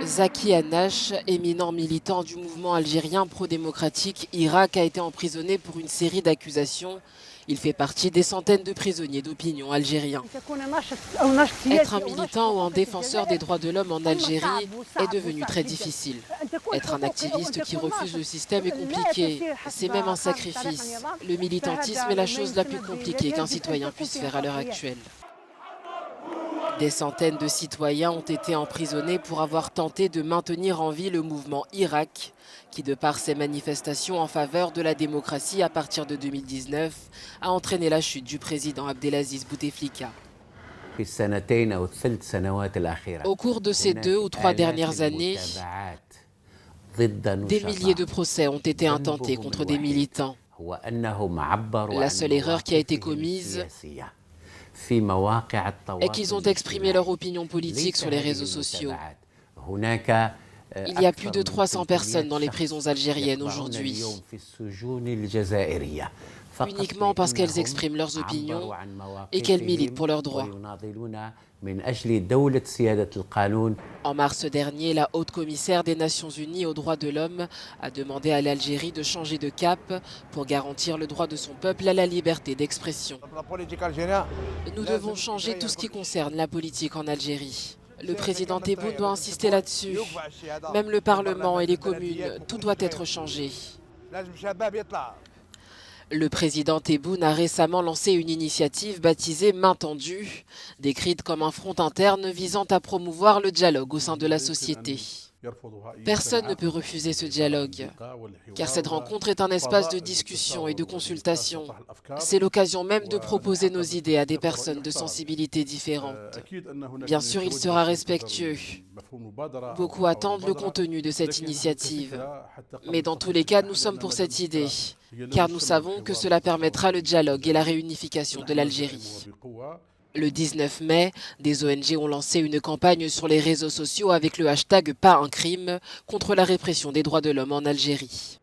Zaki Hanash, éminent militant du mouvement algérien pro-démocratique Irak, a été emprisonné pour une série d'accusations. Il fait partie des centaines de prisonniers d'opinion algériens. Être un militant ou un défenseur des droits de l'homme en Algérie est devenu très difficile. Être un activiste qui refuse le système est compliqué, c'est même un sacrifice. Le militantisme est la chose la plus compliquée qu'un citoyen puisse faire à l'heure actuelle. Des centaines de citoyens ont été emprisonnés pour avoir tenté de maintenir en vie le mouvement Irak, qui, de par ses manifestations en faveur de la démocratie à partir de 2019, a entraîné la chute du président Abdelaziz Bouteflika. Au cours de ces 2 ou 3 dernières années, des milliers de procès ont été intentés contre des militants. La seule erreur qui a été commise est qu'ils ont exprimé leur opinion politique sur les réseaux sociaux. Il y a plus de 300 personnes dans les prisons algériennes aujourd'hui, uniquement parce qu'elles expriment leurs opinions et qu'elles militent pour leurs droits. En mars dernier, la haute commissaire des Nations Unies aux droits de l'homme a demandé à l'Algérie de changer de cap pour garantir le droit de son peuple à la liberté d'expression. Nous devons changer tout ce qui concerne la politique en Algérie. Le président Tebboune doit insister là-dessus. Même le Parlement et les communes, tout doit être changé. Le président Tebboune a récemment lancé une initiative baptisée Main tendue, décrite comme un front interne visant à promouvoir le dialogue au sein de la société. Personne ne peut refuser ce dialogue, car cette rencontre est un espace de discussion et de consultation. C'est l'occasion même de proposer nos idées à des personnes de sensibilités différentes. Bien sûr, il sera respectueux. Beaucoup attendent le contenu de cette initiative. Mais dans tous les cas, nous sommes pour cette idée, car nous savons que cela permettra le dialogue et la réunification de l'Algérie. Le 19 mai, des ONG ont lancé une campagne sur les réseaux sociaux avec le hashtag Pas un crime contre la répression des droits de l'homme en Algérie.